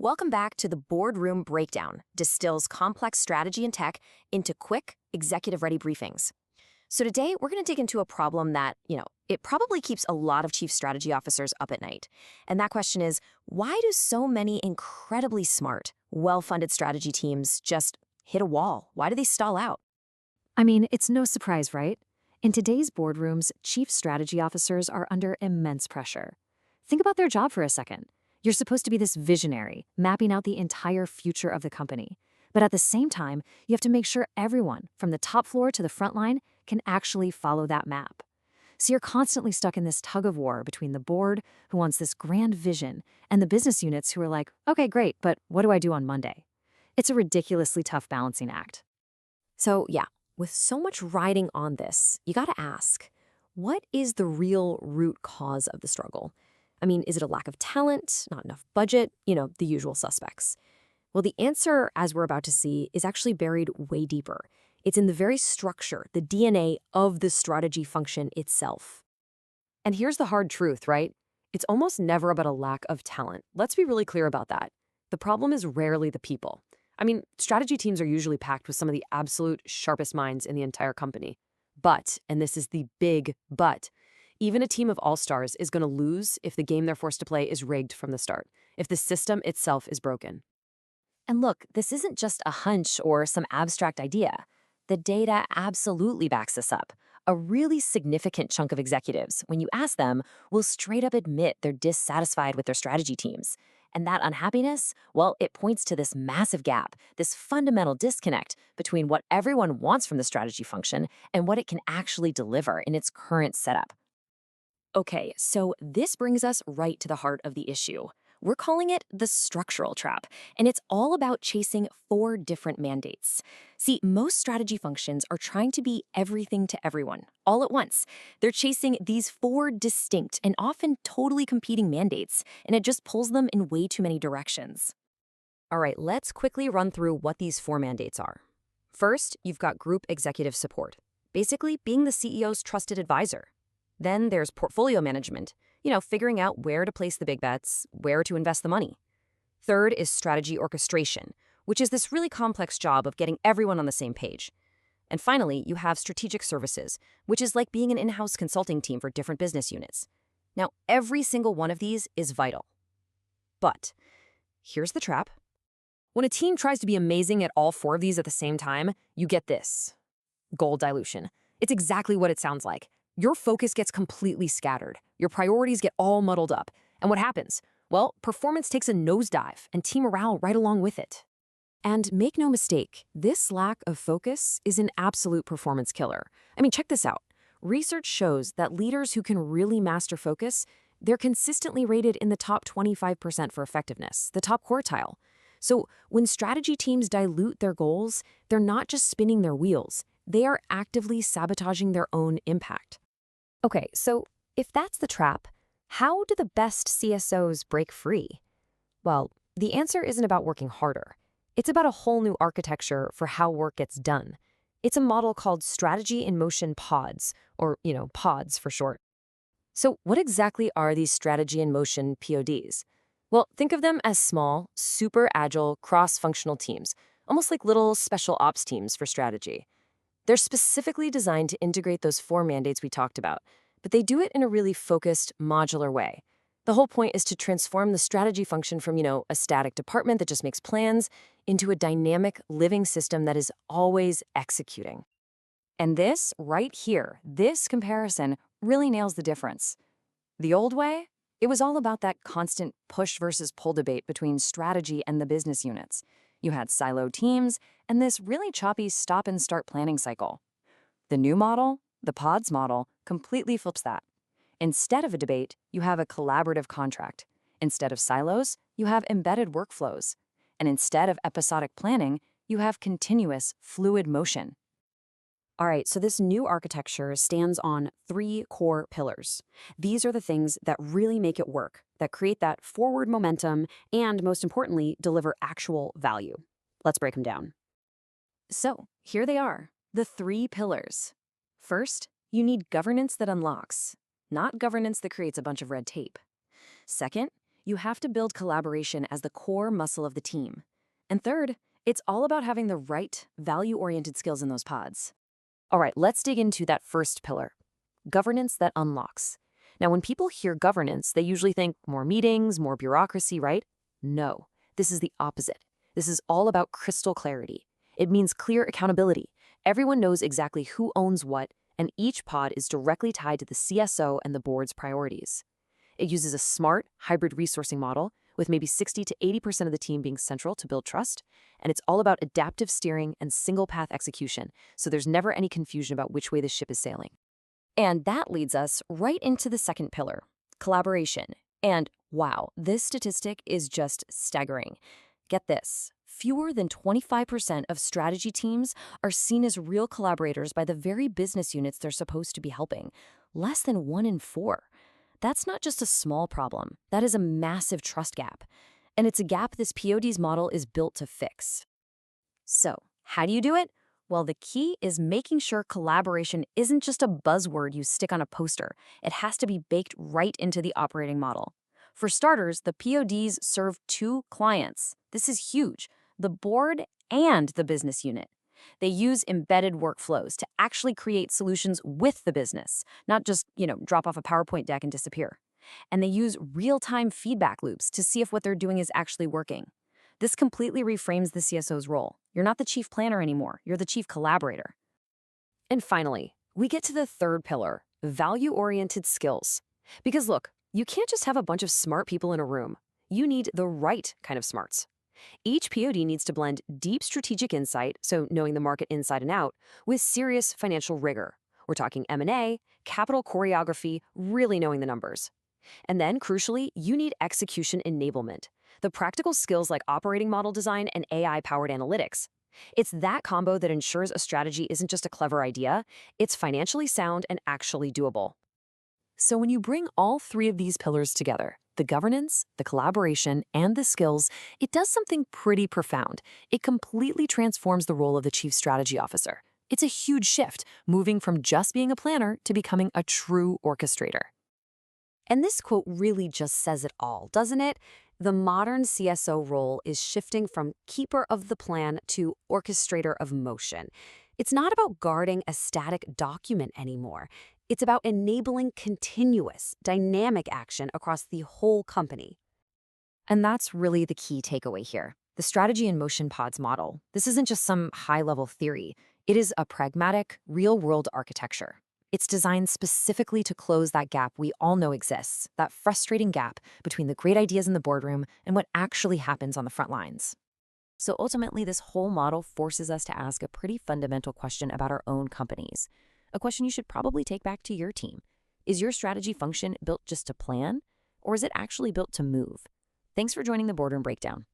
Welcome back to the Boardroom Breakdown, distills complex strategy and tech into quick, executive-ready briefings. So today, we're going to dig into a problem that, it probably keeps a lot of chief strategy officers up at night. And that question is, why do so many incredibly smart, well-funded strategy teams just hit a wall? Why do they stall out? I mean, it's no surprise, right? In today's boardrooms, chief strategy officers are under immense pressure. Think about their job for a second. You're supposed to be this visionary, mapping out the entire future of the company. But at the same time, you have to make sure everyone, from the top floor to the front line, can actually follow that map. So you're constantly stuck in this tug-of-war between the board, who wants this grand vision, and the business units who are like, okay, great, but what do I do on Monday? It's a ridiculously tough balancing act. So yeah, with so much riding on this, you got to ask, what is the real root cause of the struggle? I mean, is it a lack of talent, not enough budget, the usual suspects? Well, the answer, as we're about to see, is actually buried way deeper. It's in the very structure, the DNA of the strategy function itself. And here's the hard truth, right? It's almost never about a lack of talent. Let's be really clear about that. The problem is rarely the people. I mean, strategy teams are usually packed with some of the absolute sharpest minds in the entire company. But, and this is the big but, even a team of all-stars is going to lose if the game they're forced to play is rigged from the start, if the system itself is broken. And look, this isn't just a hunch or some abstract idea. The data absolutely backs this up. A really significant chunk of executives, when you ask them, will straight up admit they're dissatisfied with their strategy teams. And that unhappiness, well, it points to this massive gap, this fundamental disconnect between what everyone wants from the strategy function and what it can actually deliver in its current setup. Okay, so this brings us right to the heart of the issue. We're calling it the structural trap, and it's all about chasing 4 different mandates. See, most strategy functions are trying to be everything to everyone, all at once. They're chasing these 4 distinct and often totally competing mandates, and it just pulls them in way too many directions. All right, let's quickly run through what these 4 mandates are. First, you've got group executive support, basically being the CEO's trusted advisor. Then there's portfolio management, figuring out where to place the big bets, where to invest the money. Third is strategy orchestration, which is this really complex job of getting everyone on the same page. And finally, you have strategic services, which is like being an in-house consulting team for different business units. Now, every single one of these is vital. But here's the trap. When a team tries to be amazing at all 4 of these at the same time, you get this: goal dilution. It's exactly what it sounds like. Your focus gets completely scattered. Your priorities get all muddled up. And what happens? Well, performance takes a nosedive and team morale right along with it. And make no mistake, this lack of focus is an absolute performance killer. I mean, check this out. Research shows that leaders who can really master focus, they're consistently rated in the top 25% for effectiveness, the top quartile. So when strategy teams dilute their goals, they're not just spinning their wheels, they are actively sabotaging their own impact. Okay, so if that's the trap, how do the best CSOs break free? Well, the answer isn't about working harder. It's about a whole new architecture for how work gets done. It's a model called Strategy in Motion Pods, or, pods for short. So what exactly are these Strategy in Motion PODs? Well, think of them as small, super agile, cross-functional teams, almost like little special ops teams for strategy. They're specifically designed to integrate those 4 mandates we talked about, but they do it in a really focused, modular way. The whole point is to transform the strategy function from, a static department that just makes plans into a dynamic, living system that is always executing. And this, right here, this comparison really nails the difference. The old way, it was all about that constant push versus pull debate between strategy and the business units. You had siloed teams and this really choppy stop and start planning cycle. The new model, the pods model, completely flips that. Instead of a debate, you have a collaborative contract. Instead of silos, you have embedded workflows. And instead of episodic planning, you have continuous, fluid motion. All right, so this new architecture stands on 3 core pillars. These are the things that really make it work, that create that forward momentum, and most importantly, deliver actual value. Let's break them down. So here they are, the 3 pillars. First, you need governance that unlocks, not governance that creates a bunch of red tape. Second, You have to build collaboration as the core muscle of the team. And third, it's all about having the right value-oriented skills in those pods. All right, let's dig into that first pillar, governance that unlocks. Now, when people hear governance, they usually think more meetings, more bureaucracy, right? No, this is the opposite. This is all about crystal clarity. It means clear accountability. Everyone knows exactly who owns what, and each pod is directly tied to the CSO and the board's priorities. It uses a smart, hybrid resourcing model, with maybe 60 to 80% of the team being central to build trust, and it's all about adaptive steering and single-path execution, so there's never any confusion about which way the ship is sailing. And that leads us right into the second pillar, collaboration. And wow, this statistic is just staggering. Get this, fewer than 25% of strategy teams are seen as real collaborators by the very business units they're supposed to be helping. Less than 1 in 4. That's not just a small problem, that is a massive trust gap. And it's a gap this POD's model is built to fix. So, how do you do it? Well, the key is making sure collaboration isn't just a buzzword you stick on a poster. It has to be baked right into the operating model. For starters, the PODs serve 2 clients. This is huge, the board and the business unit. They use embedded workflows to actually create solutions with the business, not just, drop off a PowerPoint deck and disappear. And they use real-time feedback loops to see if what they're doing is actually working. This completely reframes the CSO's role. You're not the chief planner anymore, you're the chief collaborator. And finally, we get to the third pillar, value-oriented skills. Because look, you can't just have a bunch of smart people in a room. You need the right kind of smarts. Each POD needs to blend deep strategic insight, so knowing the market inside and out, with serious financial rigor. We're talking M&A, capital choreography, really knowing the numbers. And then, crucially, you need execution enablement, the practical skills like operating model design and AI-powered analytics. It's that combo that ensures a strategy isn't just a clever idea, it's financially sound and actually doable. So when you bring all 3 of these pillars together, the governance, the collaboration, and the skills, it does something pretty profound. It completely transforms the role of the chief strategy officer. It's a huge shift, moving from just being a planner to becoming a true orchestrator. And this quote really just says it all, doesn't it? The modern CSO role is shifting from keeper of the plan to orchestrator of motion. It's not about guarding a static document anymore. It's about enabling continuous, dynamic action across the whole company. And that's really the key takeaway here. The strategy in motion pods model. This isn't just some high-level theory. It is a pragmatic, real-world architecture. It's designed specifically to close that gap we all know exists, that frustrating gap between the great ideas in the boardroom and what actually happens on the front lines. So ultimately, this whole model forces us to ask a pretty fundamental question about our own companies. A question you should probably take back to your team. Is your strategy function built just to plan, or is it actually built to move? Thanks for joining the Boardroom Breakdown.